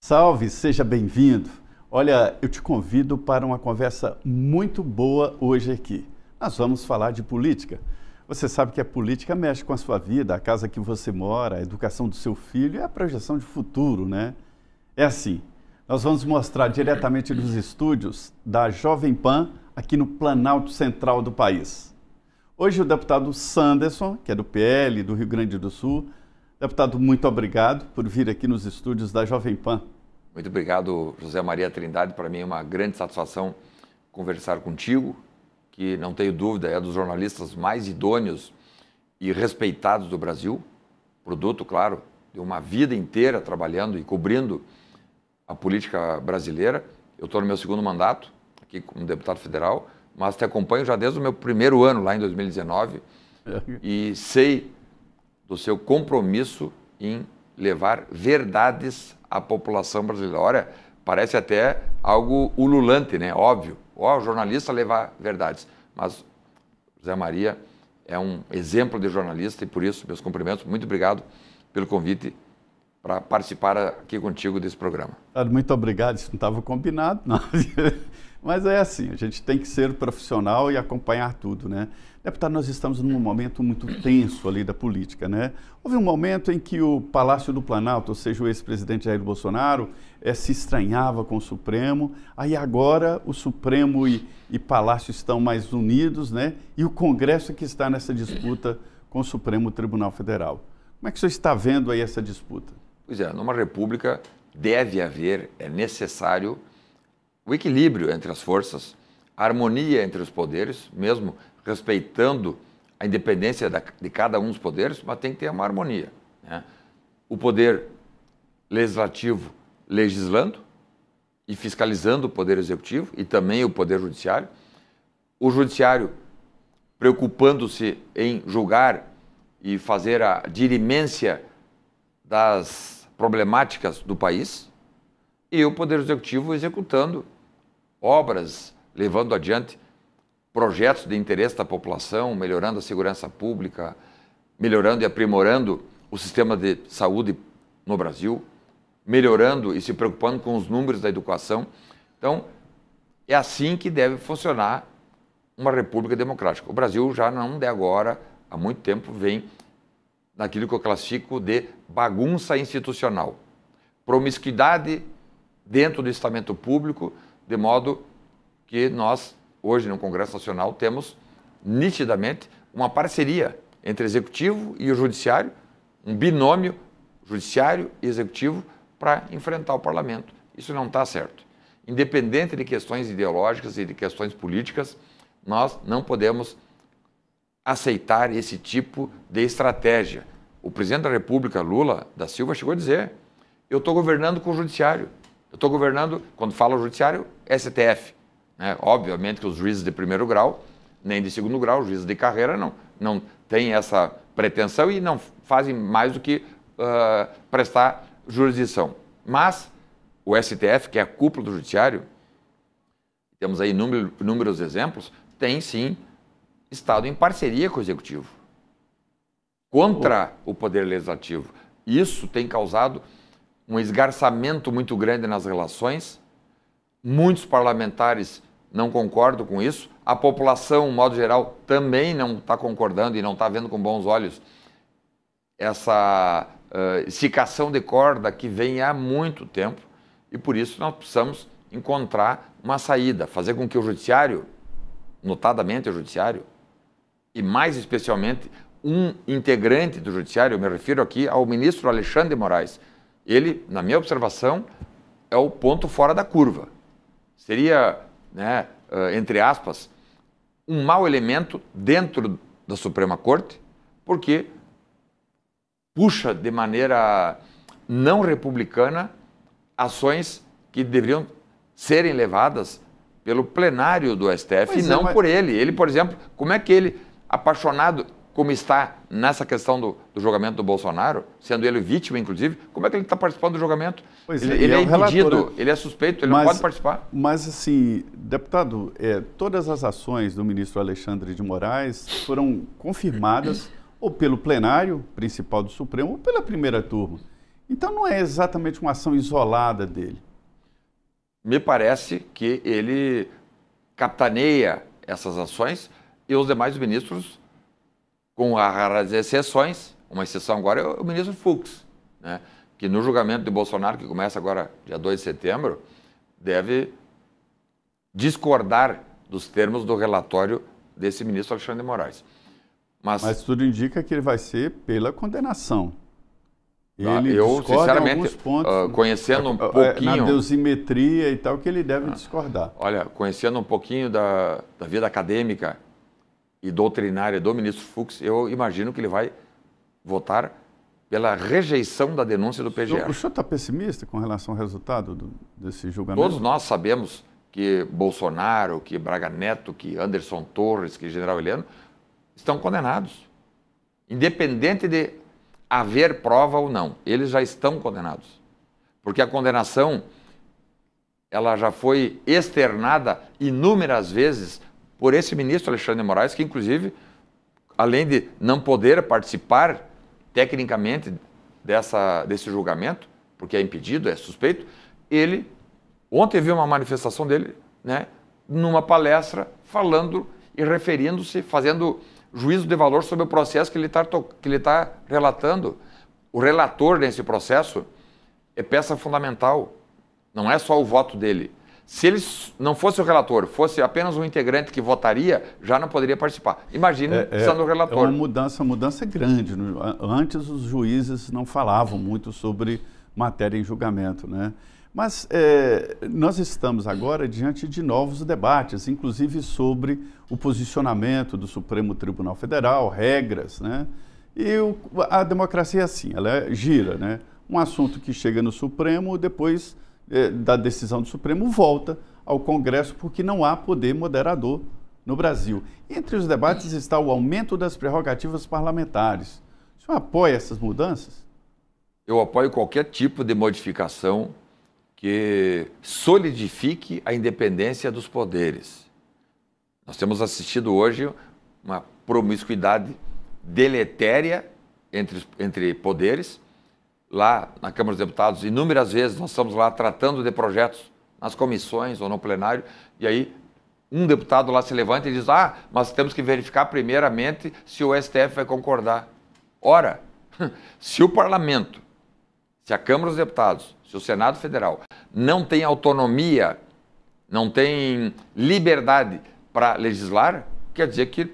Salve, seja bem-vindo. Olha, eu te convido para uma conversa muito boa hoje aqui. Nós vamos falar de política. Você sabe que a política mexe com a sua vida, a casa que você mora, a educação do seu filho e a projeção de futuro, né? É assim, nós vamos mostrar diretamente dos estúdios da Jovem Pan, aqui no Planalto Central do país. Hoje o deputado Sanderson, que é do PL do Rio Grande do Sul. Deputado, muito obrigado por vir aqui nos estúdios da Jovem Pan. Muito obrigado, José Maria Trindade. Para mim é uma grande satisfação conversar contigo, que não tenho dúvida é dos jornalistas mais idôneos e respeitados do Brasil. Produto, claro, de uma vida inteira trabalhando e cobrindo a política brasileira. Eu estou no meu segundo mandato, aqui como deputado federal, mas te acompanho já desde o meu primeiro ano, lá em 2019, e sei do seu compromisso em levar verdades à população brasileira. Olha, parece até algo ululante, né? Óbvio. O jornalista levar verdades. Mas José Maria é um exemplo de jornalista e por isso, meus cumprimentos. Muito obrigado pelo convite para participar aqui contigo desse programa. Muito obrigado, isso não estava combinado, não. Mas é assim, a gente tem que ser profissional e acompanhar tudo, né? Deputado, nós estamos num momento muito tenso ali da política, né? Houve um momento em que o Palácio do Planalto, ou seja, o ex-presidente Jair Bolsonaro, se estranhava com o Supremo, aí agora o Supremo e Palácio estão mais unidos, né? E o Congresso é que está nessa disputa com o Supremo Tribunal Federal. Como é que o senhor está vendo aí essa disputa? Pois é, numa república deve haver, é necessário o equilíbrio entre as forças, a harmonia entre os poderes, mesmo respeitando a independência de cada um dos poderes, mas tem que ter uma harmonia, né? O poder legislativo legislando e fiscalizando o poder executivo e também o poder judiciário, o judiciário preocupando-se em julgar e fazer a dirimência das problemáticas do país, e o Poder Executivo executando obras, levando adiante projetos de interesse da população, melhorando a segurança pública, melhorando e aprimorando o sistema de saúde no Brasil, melhorando e se preocupando com os números da educação. Então, é assim que deve funcionar uma república democrática. O Brasil já não de agora, há muito tempo, vem naquilo que eu classifico de bagunça institucional. Promiscuidade dentro do estamento público, de modo que nós, hoje no Congresso Nacional, temos nitidamente uma parceria entre executivo e o judiciário, um binômio judiciário e executivo para enfrentar o parlamento. Isso não está certo. Independente de questões ideológicas e de questões políticas, nós não podemos aceitar esse tipo de estratégia. O presidente da República, Lula da Silva, chegou a dizer: eu estou governando com o judiciário. Eu estou governando, quando fala o judiciário, STF. Né? Obviamente que os juízes de primeiro grau, nem de segundo grau, os juízes de carreira não têm essa pretensão e não fazem mais do que prestar jurisdição. Mas o STF, que é a cúpula do judiciário, temos aí inúmeros exemplos, tem sim estado em parceria com o executivo contra o poder legislativo. Isso tem causado um esgarçamento muito grande nas relações. Muitos parlamentares não concordam com isso. A população, de modo geral, também não está concordando e não está vendo com bons olhos essa esticação de corda que vem há muito tempo. E por isso nós precisamos encontrar uma saída, fazer com que o judiciário, notadamente o judiciário, e mais especialmente um integrante do judiciário, eu me refiro aqui ao ministro Alexandre de Moraes. Ele, na minha observação, é o ponto fora da curva. Seria, né, entre aspas, um mau elemento dentro da Suprema Corte, porque puxa de maneira não republicana ações que deveriam serem levadas pelo plenário do STF e não por ele. Ele, por exemplo, como é que ele, apaixonado como está nessa questão do julgamento do Bolsonaro, sendo ele vítima, inclusive, como é que ele está participando do julgamento? Ele é impedido, ele é suspeito, ele não pode participar. Mas, assim, deputado, todas as ações do ministro Alexandre de Moraes foram confirmadas ou pelo plenário principal do Supremo ou pela primeira turma. Então não é exatamente uma ação isolada dele. Me parece que ele capitaneia essas ações e os demais ministros, com raras exceções, uma exceção agora é o ministro Fux, né, que no julgamento de Bolsonaro, que começa agora dia 2 de setembro, deve discordar dos termos do relatório desse ministro Alexandre de Moraes. Mas tudo indica que ele vai ser pela condenação. Ele eu, discorda sinceramente, em alguns pontos, conhecendo um pouquinho... na dosimetria e tal, que ele deve discordar. Olha, conhecendo um pouquinho da vida acadêmica e doutrinária do ministro Fux, eu imagino que ele vai votar pela rejeição da denúncia do PGR. O senhor está pessimista com relação ao resultado desse julgamento? Todos nós sabemos que Bolsonaro, que Braga Neto, que Anderson Torres, que General Heleno estão condenados. Independente de haver prova ou não, eles já estão condenados. Porque a condenação, ela já foi externada inúmeras vezes por esse ministro Alexandre de Moraes, que inclusive, além de não poder participar tecnicamente desse julgamento, porque é impedido, é suspeito, ele, ontem vi uma manifestação dele, né, numa palestra, falando e referindo-se, fazendo juízo de valor sobre o processo que ele está relatando. O relator nesse processo é peça fundamental, não é só o voto dele. Se ele não fosse o relator, fosse apenas um integrante que votaria, já não poderia participar. Imagine sendo o relator. É uma mudança grande. Antes os juízes não falavam muito sobre matéria em julgamento, né? Mas nós estamos agora diante de novos debates, inclusive sobre o posicionamento do Supremo Tribunal Federal, regras, né? E a democracia é assim, ela gira, né? Um assunto que chega no Supremo, depois da decisão do Supremo, volta ao Congresso, porque não há poder moderador no Brasil. Entre os debates está o aumento das prerrogativas parlamentares. O senhor apoia essas mudanças? Eu apoio qualquer tipo de modificação que solidifique a independência dos poderes. Nós temos assistido hoje uma promiscuidade deletéria entre poderes. Lá na Câmara dos Deputados, inúmeras vezes nós estamos lá tratando de projetos nas comissões ou no plenário, e aí um deputado lá se levanta e diz: mas temos que verificar primeiramente se o STF vai concordar. Ora, se o parlamento, se a Câmara dos Deputados, se o Senado Federal não tem autonomia, não tem liberdade para legislar, quer dizer que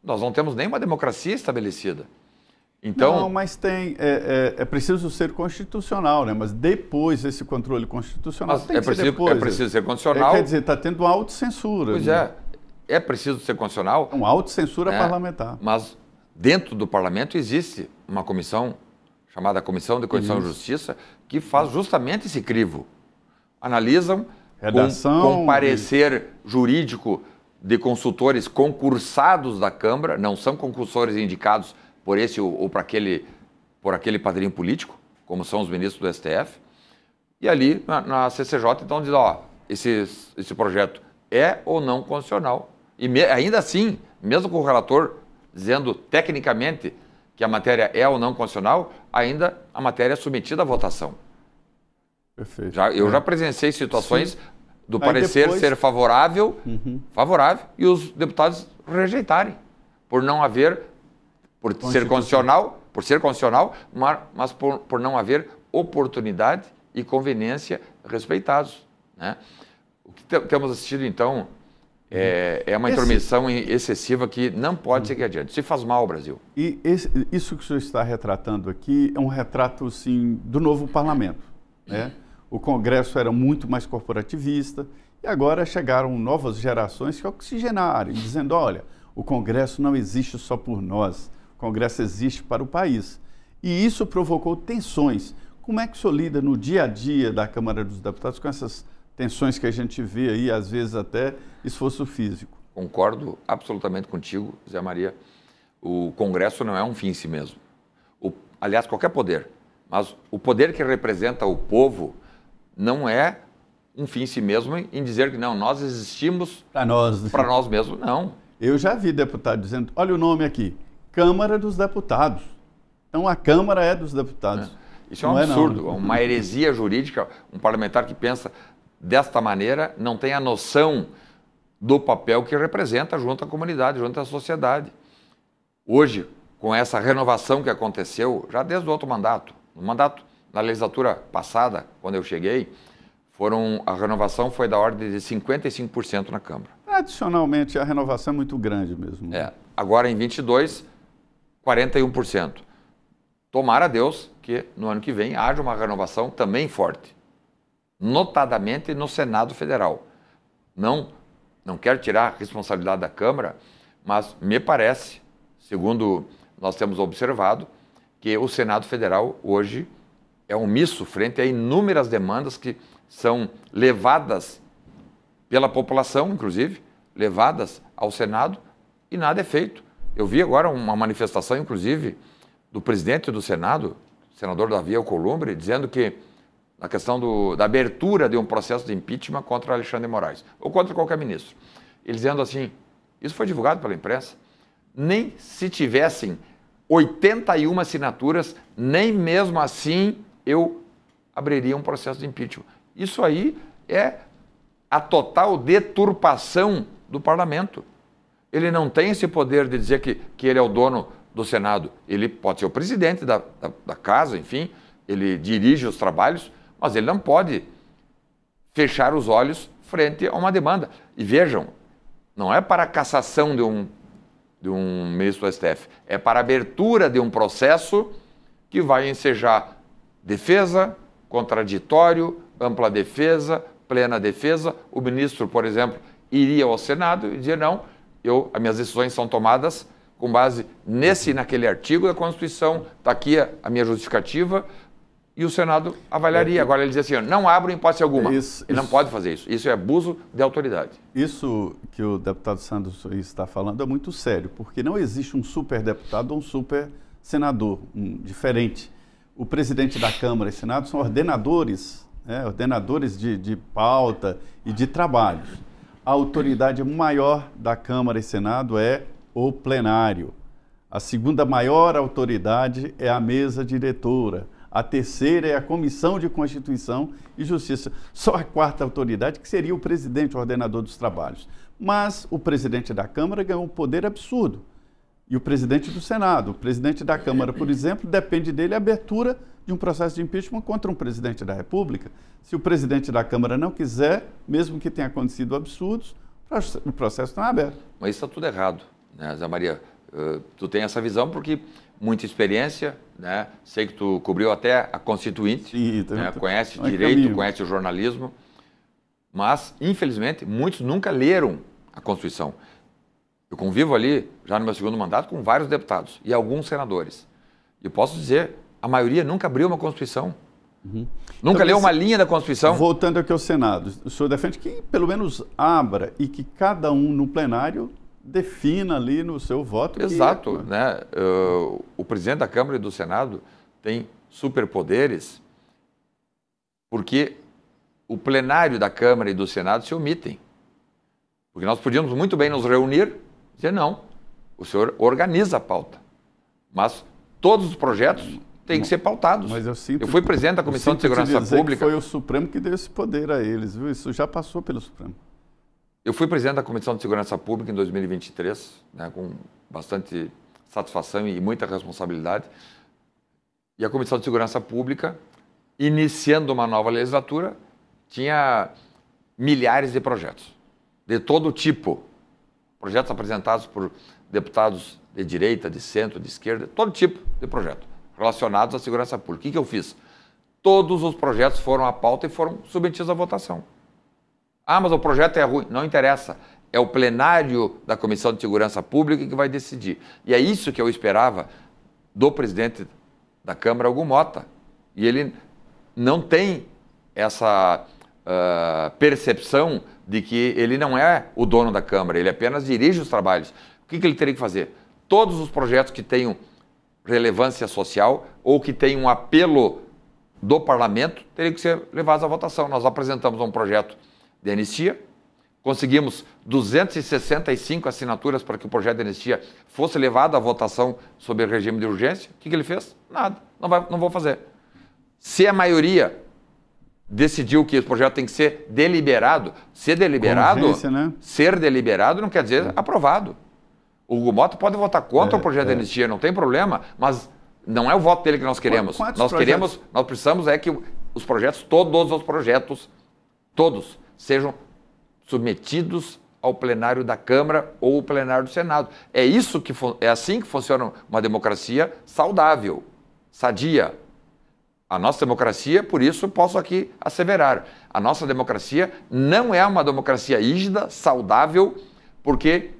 nós não temos nenhuma democracia estabelecida. Então, não, mas é preciso ser constitucional, né? Mas depois esse controle constitucional tem que ser depois. É preciso ser constitucional. Quer dizer, está tendo uma autocensura. Pois é preciso ser constitucional. Uma autocensura parlamentar. Mas dentro do parlamento existe uma comissão chamada Comissão de Constituição e Justiça que faz justamente esse crivo. Analisam com parecer jurídico de consultores concursados da Câmara, não são concursores indicados por esse ou por aquele padrinho político, como são os ministros do STF, e ali na CCJ então diz, esse projeto é ou não constitucional. E ainda assim, mesmo com o relator dizendo tecnicamente que a matéria é ou não constitucional, ainda a matéria é submetida à votação. Perfeito. Eu já presenciei situações do parecer ser favorável, e os deputados rejeitarem, por não haver, por ser constitucional, mas por não haver oportunidade e conveniência respeitados, né? O que temos assistido, então, é uma intromissão excessiva que não pode seguir adiante. Se faz mal ao Brasil. E isso que o senhor está retratando aqui é um retrato, sim, do novo parlamento, né? O Congresso era muito mais corporativista e agora chegaram novas gerações que oxigenaram, dizendo, olha, o Congresso não existe só por nós, o Congresso existe para o país. E isso provocou tensões. Como é que o senhor lida no dia a dia da Câmara dos Deputados com essas tensões que a gente vê aí, às vezes até esforço físico? Concordo absolutamente contigo, Zé Maria. O Congresso não é um fim em si mesmo. Aliás, qualquer poder. Mas o poder que representa o povo não é um fim em si mesmo em dizer que não, nós existimos para nós mesmos. Não. Eu já vi deputado dizendo, olha o nome aqui, Câmara dos Deputados. Então a Câmara é dos deputados. Isso é um absurdo, uma heresia jurídica. Um parlamentar que pensa desta maneira não tem a noção do papel que representa junto à comunidade, junto à sociedade. Hoje, com essa renovação que aconteceu, já desde o outro mandato, na legislatura passada, quando eu cheguei, a renovação foi da ordem de 55% na Câmara. Tradicionalmente, a renovação é muito grande mesmo. Agora, em 22, 41%. Tomara a Deus que no ano que vem haja uma renovação também forte, notadamente no Senado Federal. Não quero tirar a responsabilidade da Câmara, mas me parece, segundo nós temos observado, que o Senado Federal hoje é omisso frente a inúmeras demandas que são levadas pela população, inclusive, levadas ao Senado, e nada é feito. Eu vi agora uma manifestação, inclusive, do presidente do Senado, o senador Davi Alcolumbre, dizendo que na questão da abertura de um processo de impeachment contra Alexandre de Moraes, ou contra qualquer ministro. Ele dizendo assim, isso foi divulgado pela imprensa, nem se tivessem 81 assinaturas, nem mesmo assim eu abriria um processo de impeachment. Isso aí é a total deturpação do parlamento. Ele não tem esse poder de dizer que ele é o dono do Senado. Ele pode ser o presidente da casa, enfim, ele dirige os trabalhos, mas ele não pode fechar os olhos frente a uma demanda. E vejam, não é para a cassação de um ministro do STF, é para a abertura de um processo que vai ensejar defesa, contraditório, ampla defesa, plena defesa. O ministro, por exemplo, iria ao Senado e dizer, não, as minhas decisões são tomadas com base nesse e naquele artigo da Constituição, está aqui a minha justificativa, e o Senado avaliaria. Agora ele diz assim, não abro hipótese alguma. Ele não pode fazer isso. Isso é abuso de autoridade. Isso que o deputado Sandro está falando é muito sério, porque não existe um superdeputado ou um super senador diferente. O presidente da Câmara e Senado são ordenadores, ordenadores de pauta e de trabalhos. A autoridade maior da Câmara e Senado é o plenário. A segunda maior autoridade é a mesa diretora. A terceira é a Comissão de Constituição e Justiça. Só a quarta autoridade, que seria o presidente, o ordenador dos trabalhos. Mas o presidente da Câmara ganhou um poder absurdo. E o presidente do Senado. O presidente da Câmara, por exemplo, depende dele a abertura de um processo de impeachment contra um presidente da República. Se o presidente da Câmara não quiser, mesmo que tenha acontecido absurdos, o processo não é aberto. Mas isso está tudo errado, né, Zé Maria? Tu tem essa visão porque muita experiência, né? Sei que tu cobriu até a Constituinte, né? Conhece direito, conhece o jornalismo, mas, infelizmente, muitos nunca leram a Constituição. Eu convivo ali, já no meu segundo mandato, com vários deputados e alguns senadores. E eu posso dizer, a maioria nunca abriu uma Constituição. Nunca leu uma linha da Constituição. Voltando aqui ao Senado, o senhor defende que pelo menos abra e que cada um no plenário defina ali no seu voto. Exato, né? O presidente da Câmara e do Senado tem superpoderes porque o plenário da Câmara e do Senado se omitem. Porque nós podíamos muito bem nos reunir e dizer, não, o senhor organiza a pauta, mas todos os projetos têm que ser pautados. Mas eu fui presidente da Comissão de Segurança Pública. Foi o Supremo que deu esse poder a eles, viu? Isso já passou pelo Supremo. Eu fui presidente da Comissão de Segurança Pública em 2023, né, com bastante satisfação e muita responsabilidade. E a Comissão de Segurança Pública, iniciando uma nova legislatura, tinha milhares de projetos, de todo tipo. Projetos apresentados por deputados de direita, de centro, de esquerda, todo tipo de projeto relacionados à segurança pública. O que eu fiz? Todos os projetos foram à pauta e foram submetidos à votação. Ah, mas o projeto é ruim. Não interessa. É o plenário da Comissão de Segurança Pública que vai decidir. E é isso que eu esperava do presidente da Câmara, Hugo Motta. E ele não tem essa percepção de que ele não é o dono da Câmara, ele apenas dirige os trabalhos. O que ele teria que fazer? Todos os projetos que tenham relevância social ou que tenham um apelo do parlamento teriam que ser levados à votação. Nós apresentamos um projeto de anistia, conseguimos 265 assinaturas para que o projeto de anistia fosse levado à votação sob regime de urgência. O que ele fez? Nada, não vou fazer. Se a maioria decidiu que o projeto tem que ser deliberado, ser deliberado não quer dizer aprovado. O Hugo Mota pode votar contra o projeto de anistia, não tem problema, mas não é o voto dele que nós queremos. Nós precisamos que os projetos, todos os projetos, todos, sejam submetidos ao plenário da Câmara ou o plenário do Senado. É assim que funciona uma democracia saudável, sadia. A nossa democracia, por isso posso aqui asseverar, a nossa democracia não é uma democracia rígida, saudável, porque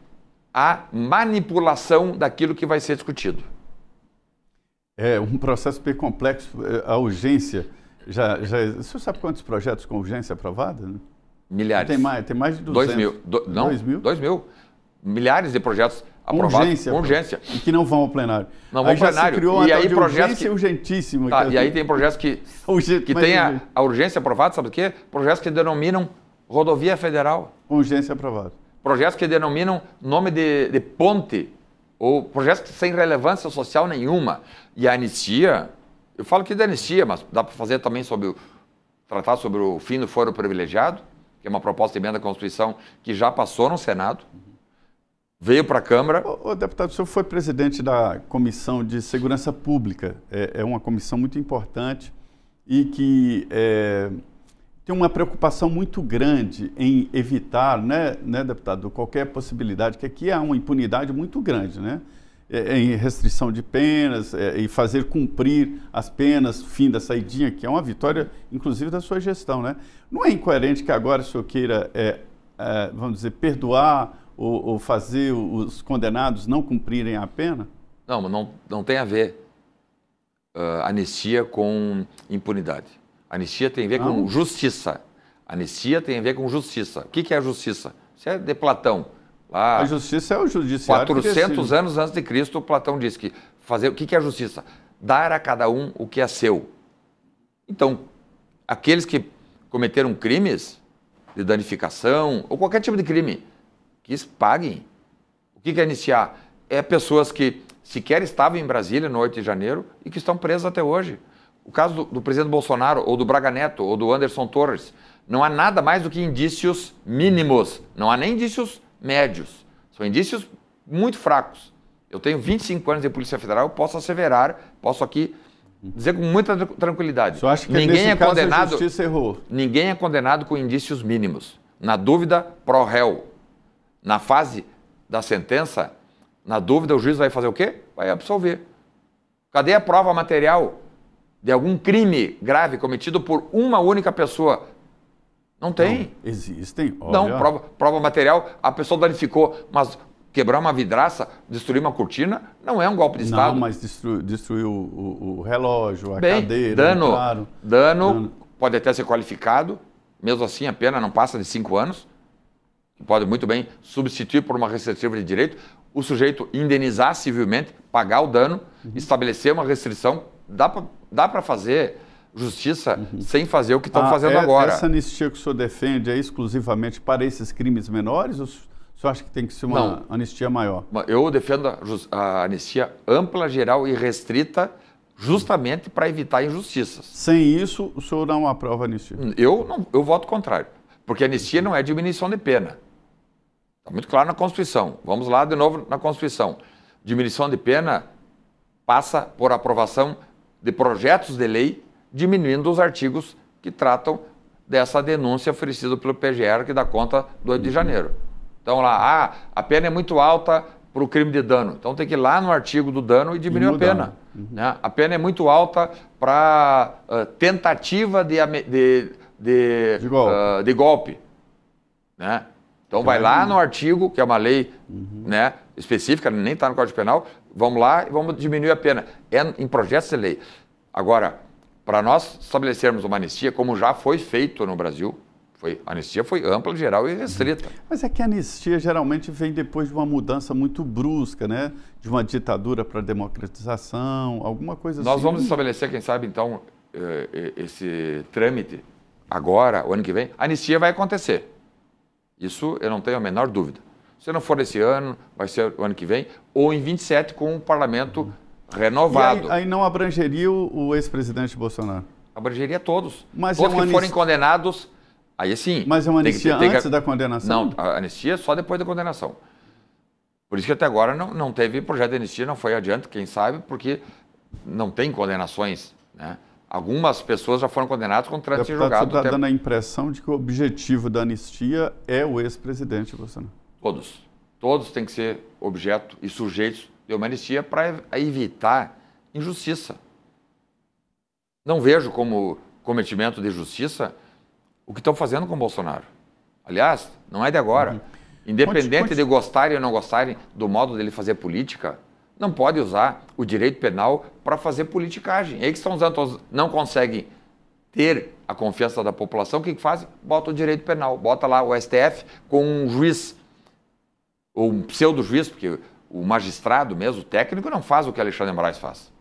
há manipulação daquilo que vai ser discutido. É um processo bem complexo, a urgência. O senhor sabe quantos projetos com urgência aprovada? Né? Milhares. Tem mais de 200. 2 mil. Milhares de projetos aprovados com urgência. E que não vão ao plenário. Não vão ao plenário. Se criou urgência urgentíssima. Tá, e aí tem projetos que tem a urgência aprovada, sabe o quê? Projetos que denominam rodovia federal. Urgência aprovada. Projetos que denominam nome de ponte, ou projetos sem relevância social nenhuma. E a anistia, eu falo aqui da anistia, mas dá para fazer também tratar sobre o fim do foro privilegiado, que é uma proposta de emenda à Constituição que já passou no Senado, veio para a Câmara. Ô, deputado, o senhor foi presidente da Comissão de Segurança Pública, é uma comissão muito importante e que tem uma preocupação muito grande em evitar, né, deputado, qualquer possibilidade, que aqui há uma impunidade muito grande, né? Em restrição de penas e fazer cumprir as penas, fim da saidinha, que é uma vitória, inclusive, da sua gestão, né? Não é incoerente que agora o senhor queira, vamos dizer, perdoar ou fazer os condenados não cumprirem a pena? Não tem a ver anistia com impunidade. Anistia tem a ver com justiça. Anistia tem a ver com justiça. O que é a justiça? Isso é de Platão. Lá, a justiça é o judiciário. 400 anos antes de Cristo, Platão disse que o que é a justiça? Dar a cada um o que é seu. Então, aqueles que cometeram crimes de danificação ou qualquer tipo de crime, que paguem. O que é iniciar? É pessoas que sequer estavam em Brasília no 8 de janeiro e que estão presas até hoje. O caso do presidente Bolsonaro, ou do Braga Neto, ou do Anderson Torres, não há nada mais do que indícios mínimos, não há nem indícios médios, são indícios muito fracos. Eu tenho 25 anos de Polícia Federal, eu posso asseverar, posso aqui dizer com muita tranquilidade. Você acha que nesse caso a justiça errou? Ninguém é condenado com indícios mínimos. Na dúvida, pro réu. Na fase da sentença, na dúvida, o juiz vai fazer o quê? Vai absolver. Cadê a prova material de algum crime grave cometido por uma única pessoa? Não tem. Não, existem. Olha. Não, prova material, a pessoa danificou, mas quebrar uma vidraça, destruir uma cortina, não é um golpe de Estado. Não, mas destruiu o relógio, a cadeira. Dano pode até ser qualificado, mesmo assim a pena não passa de 5 anos, pode muito bem substituir por uma restritiva de direito, o sujeito indenizar civilmente, pagar o dano, estabelecer uma restrição, dá para fazer justiça sem fazer o que estão fazendo agora. Essa anistia que o senhor defende é exclusivamente para esses crimes menores ou o senhor acha que tem que ser uma anistia maior? Eu defendo a anistia ampla, geral e restrita justamente para evitar injustiças. Sem isso, o senhor não aprova a anistia? Eu voto contrário, porque a anistia não é diminuição de pena. Está muito claro na Constituição. Vamos lá de novo na Constituição. Diminuição de pena passa por aprovação de projetos de lei diminuindo os artigos que tratam dessa denúncia oferecida pelo PGR que dá conta do 8 de janeiro. Então lá, a pena é muito alta para o crime de dano. Então tem que ir lá no artigo do dano e diminuir a pena. Né? A pena é muito alta para tentativa de golpe. Né? Então vai lá no artigo, que é uma lei né, específica, nem está no Código Penal, vamos lá e vamos diminuir a pena. É em projetos de lei. Agora, para nós estabelecermos uma anistia, como já foi feito no Brasil, a anistia foi ampla, geral e restrita. Mas é que a anistia geralmente vem depois de uma mudança muito brusca, né? De uma ditadura para democratização, alguma coisa assim. Nós vamos estabelecer, quem sabe, então, esse trâmite agora, o ano que vem. A anistia vai acontecer. Isso eu não tenho a menor dúvida. Se não for esse ano, vai ser o ano que vem, ou em 27 com o parlamento renovado. E aí não abrangeria o ex-presidente Bolsonaro? Abrangeria todos. Mas todos é que forem condenados, aí sim. Mas é uma anistia antes da condenação? Não, a anistia é só depois da condenação. Por isso que até agora não teve projeto de anistia, não foi adiante, quem sabe, porque não tem condenações, né? Algumas pessoas já foram condenadas com trânsito julgado. Você está dando a impressão de que o objetivo da anistia é o ex-presidente Bolsonaro. Todos. Todos têm que ser objeto e sujeitos de uma anistia para evitar injustiça. Não vejo como cometimento de justiça o que estão fazendo com o Bolsonaro. Aliás, não é de agora. Independente de gostarem ou não gostarem do modo dele fazer política, não pode usar o direito penal para fazer politicagem. Eles que estão usando, não conseguem ter a confiança da população, o que fazem? Bota o direito penal, bota lá o STF com um juiz, ou um pseudo-juiz, porque o magistrado mesmo, o técnico, não faz o que Alexandre de Moraes faz.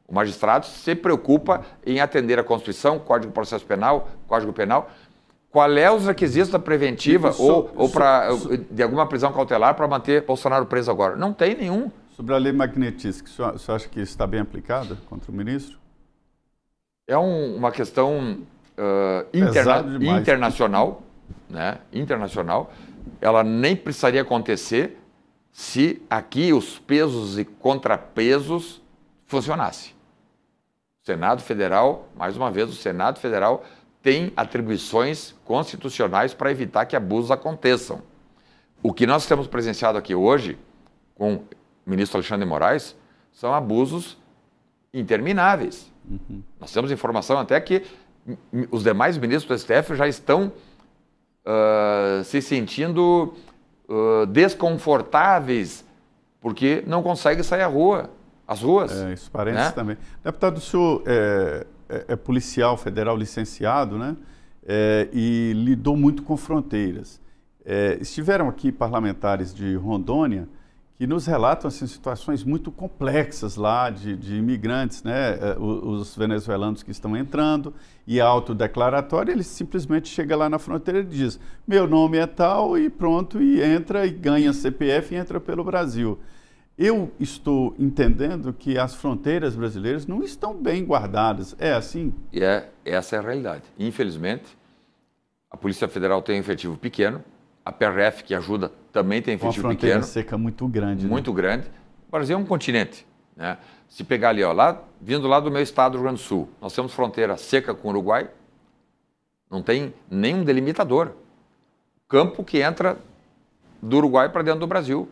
O magistrado se preocupa em atender a Constituição, Código de Processo Penal, Código Penal. Qual é os requisitos da preventiva ou de alguma prisão cautelar para manter Bolsonaro preso agora? Não tem nenhum. Sobre a lei magnetística, o senhor acha que está bem aplicada contra o ministro? É uma questão internacional, né? Internacional. Ela nem precisaria acontecer se aqui os pesos e contrapesos funcionassem. O Senado Federal, mais uma vez, o Senado Federal tem atribuições constitucionais para evitar que abusos aconteçam. O que nós temos presenciado aqui hoje, com o ministro Alexandre de Moraes, são abusos intermináveis. Nós temos informação até que os demais ministros do STF já estão se sentindo desconfortáveis porque não conseguem sair à rua, às ruas. Isso parece, né? Também. Deputado, o senhor é policial federal licenciado, né? E lidou muito com fronteiras. Estiveram aqui parlamentares de Rondônia que nos relatam assim, situações muito complexas lá de imigrantes, né? Os venezuelanos que estão entrando e autodeclaratório, ele simplesmente chega lá na fronteira e diz: meu nome é tal, e pronto, e entra e ganha CPF e entra pelo Brasil. Eu estou entendendo que as fronteiras brasileiras não estão bem guardadas. É assim? Essa é a realidade. Infelizmente, a Polícia Federal tem um efetivo pequeno, a PRF, que ajuda, também tem efetivo pequeno. Uma fronteira seca muito grande. Muito grande. O Brasil é um continente, né? Se pegar ali, vindo lá do meu estado, do Rio Grande do Sul, nós temos fronteira seca com o Uruguai, não tem nenhum delimitador. Campo que entra do Uruguai para dentro do Brasil.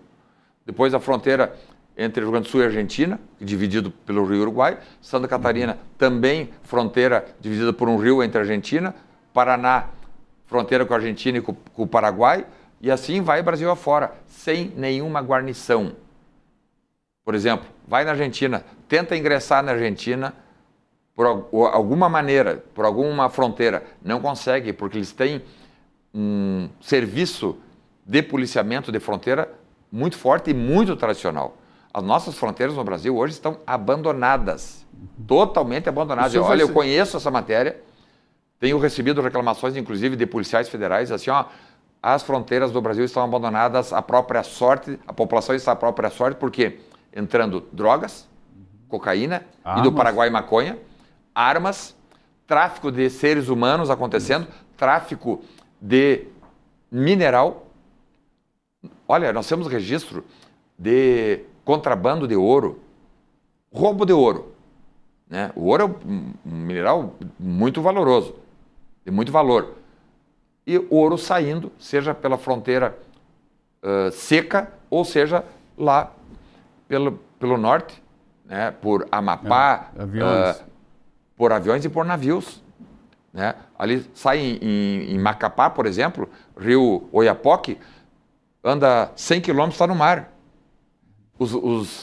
Depois a fronteira entre Rio Grande do Sul e Argentina, dividido pelo Rio Uruguai. Santa Catarina, também fronteira dividida por um rio entre a Argentina. Paraná, fronteira com a Argentina e com o Paraguai. E assim vai Brasil afora, sem nenhuma guarnição. Por exemplo, vai na Argentina, tenta ingressar na Argentina, por alguma maneira, por alguma fronteira, não consegue, porque eles têm um serviço de policiamento de fronteira muito forte e muito tradicional. As nossas fronteiras no Brasil hoje estão abandonadas, totalmente abandonadas. Olha, eu conheço essa matéria, tenho recebido reclamações, inclusive, de policiais federais, assim, as fronteiras do Brasil estão abandonadas à própria sorte, a população está à própria sorte, porque entrando drogas, cocaína, e do Paraguai maconha, armas, tráfico de seres humanos acontecendo, tráfico de mineral. Olha, nós temos registro de contrabando de ouro, roubo de ouro, né? O ouro é um mineral muito valoroso, de muito valor. E ouro saindo, seja pela fronteira seca, ou seja lá pelo norte, né? Por Amapá, por aviões e por navios. Né? Ali sai em Macapá, por exemplo, rio Oiapoque, anda 100 quilômetros, está no mar.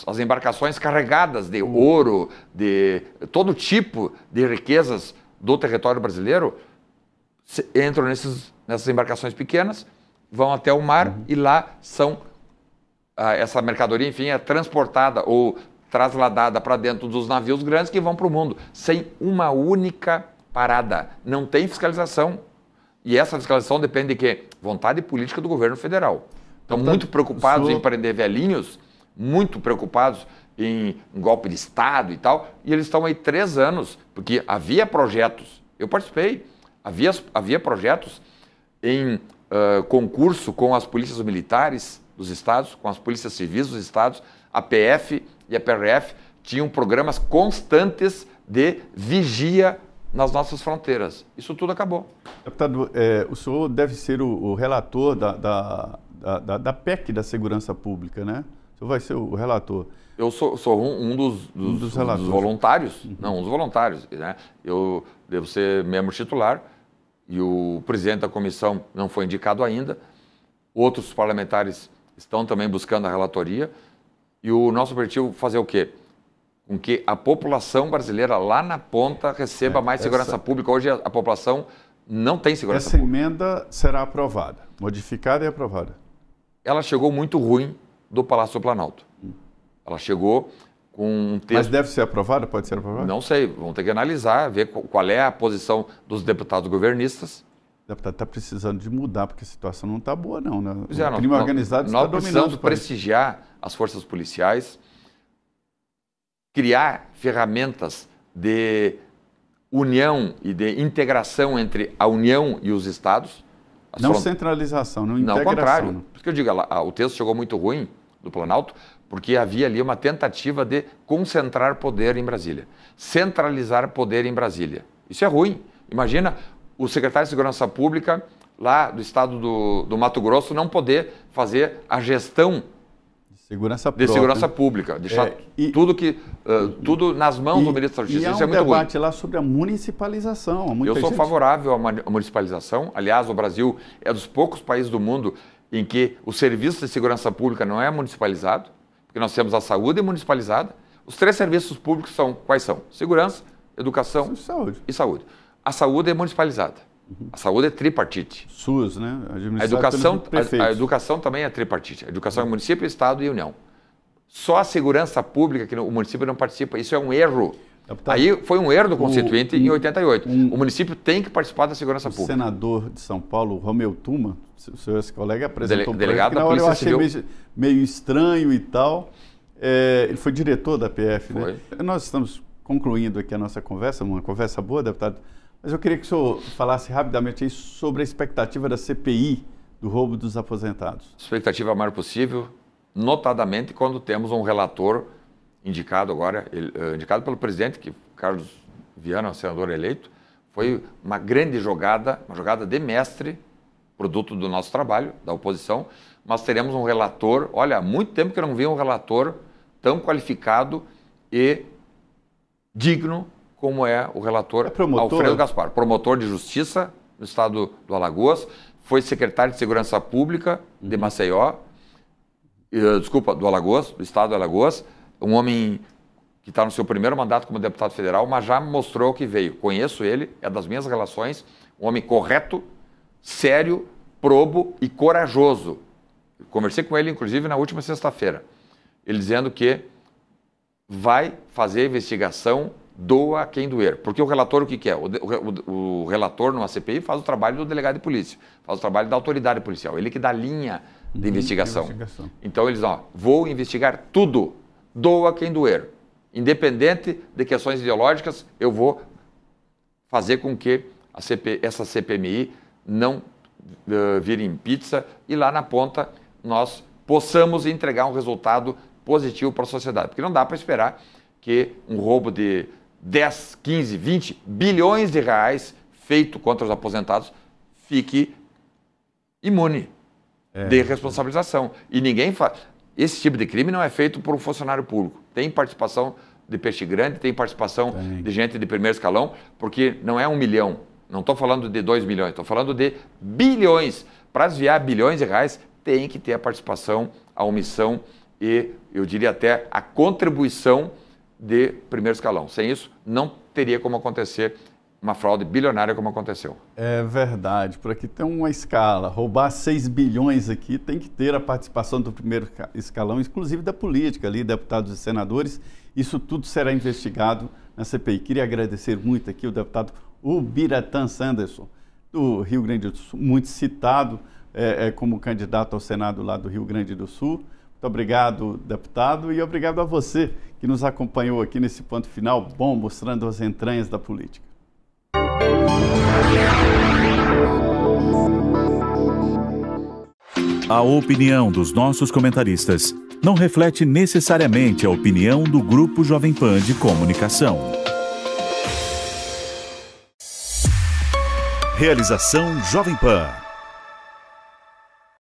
As embarcações carregadas de ouro, de todo tipo de riquezas do território brasileiro, entram nessas embarcações pequenas, vão até o mar e lá essa mercadoria, enfim, é transportada ou trasladada para dentro dos navios grandes que vão para o mundo, sem uma única parada. Não tem fiscalização. E essa fiscalização depende de quê? Vontade política do governo federal. Estão muito preocupados em prender velhinhos, muito preocupados em um golpe de Estado e tal, e eles estão aí 3 anos, porque havia projetos, eu participei, havia projetos em concurso com as polícias militares dos estados, com as polícias civis dos estados, a PF e a PRF tinham programas constantes de vigia nas nossas fronteiras. Isso tudo acabou. Deputado, o senhor deve ser o relator da PEC da Segurança Pública, né? O senhor vai ser o relator. Eu sou um dos voluntários, não, um dos voluntários, né? Eu devo ser membro titular e o presidente da comissão não foi indicado ainda. Outros parlamentares estão também buscando a relatoria. E o nosso objetivo é fazer o quê? Com que a população brasileira lá na ponta receba mais segurança pública. Hoje a população não tem segurança pública. Essa emenda será aprovada, modificada e aprovada. Ela chegou muito ruim do Palácio do Planalto. Ela chegou com um texto... Mas deve ser aprovada? Pode ser aprovada? Não sei, vamos ter que analisar, ver qual é a posição dos deputados governistas. O deputado está precisando de mudar, porque a situação não está boa, não, né? O crime organizado está dominando. Nós precisamos prestigiar as forças policiais, criar ferramentas de união e de integração entre a União e os estados. Não centralização, não integração. Não, ao contrário. Por isso que eu digo, o texto chegou muito ruim do Planalto, porque havia ali uma tentativa de concentrar poder em Brasília, centralizar poder em Brasília. Isso é ruim. Imagina o secretário de Segurança Pública lá do estado do Mato Grosso não poder fazer a gestão de segurança pública, deixar tudo nas mãos do ministro da Justiça. Isso é muito ruim. E há um debate lá sobre a municipalização. Eu sou favorável à municipalização. Aliás, o Brasil é dos poucos países do mundo em que o serviço de segurança pública não é municipalizado, porque nós temos a saúde municipalizada. Os 3 serviços públicos quais são? Segurança, educação e saúde. A saúde é municipalizada. A saúde é tripartite. SUS, né? A educação também é tripartite. A educação é município, estado e União. Só a segurança pública que o município não participa. Isso é um erro. Aí foi um erro do Constituinte em 88. O município tem que participar da segurança pública. O senador de São Paulo, Romeu Tuma, o seu colega, apresentou delegado da Polícia Civil. Eu achei meio estranho e tal. Ele foi diretor da PF, né? Nós estamos concluindo aqui a nossa conversa, uma conversa boa, deputado. Mas eu queria que o senhor falasse rapidamente aí sobre a expectativa da CPI do roubo dos aposentados. Expectativa a maior possível, notadamente quando temos um relator indicado agora, indicado pelo presidente, que Carlos Viana, senador eleito. Foi uma grande jogada, uma jogada de mestre, produto do nosso trabalho, da oposição. Mas teremos um relator, olha, há muito tempo que eu não vi um relator tão qualificado e digno como é o relator Alfredo Gaspar, promotor de justiça no estado do Alagoas, foi secretário de Segurança Pública de Maceió, do Alagoas, do estado do Alagoas, um homem que está no seu primeiro mandato como deputado federal, mas já mostrou que veio. Conheço ele, é das minhas relações, um homem correto, sério, probo e corajoso. Conversei com ele, inclusive, na última sexta-feira, ele dizendo que vai fazer a investigação, doa quem doer. Porque o relator, o que é? O relator numa CPI faz o trabalho do delegado de polícia, faz o trabalho da autoridade policial, ele que dá a linha de investigação. Então eles dizem, vou investigar tudo, doa quem doer. Independente de questões ideológicas, eu vou fazer com que essa CPMI não vire em pizza e lá na ponta nós possamos entregar um resultado positivo para a sociedade. Porque não dá para esperar que um roubo de 10, 15, 20 bilhões de reais feito contra os aposentados fique imune de responsabilização. E ninguém faz. Esse tipo de crime não é feito por um funcionário público. Tem participação de peixe grande, tem participação de gente de primeiro escalão, porque não é 1 milhão. Não estou falando de 2 milhões, estou falando de bilhões. Para desviar bilhões de reais, tem que ter a participação, a omissão e, eu diria até, a contribuição de primeiro escalão. Sem isso, não teria como acontecer uma fraude bilionária como aconteceu. É verdade. Por aqui tem uma escala. Roubar 6 bilhões aqui tem que ter a participação do primeiro escalão, inclusive da política ali, deputados e senadores. Isso tudo será investigado na CPI. Queria agradecer muito aqui o deputado Ubiratã Sanderson, do Rio Grande do Sul, muito citado como candidato ao Senado lá do Rio Grande do Sul, Muito obrigado, deputado, e obrigado a você que nos acompanhou aqui nesse ponto final bom, mostrando as entranhas da política. A opinião dos nossos comentaristas não reflete necessariamente a opinião do Grupo Jovem Pan de Comunicação. Realização Jovem Pan.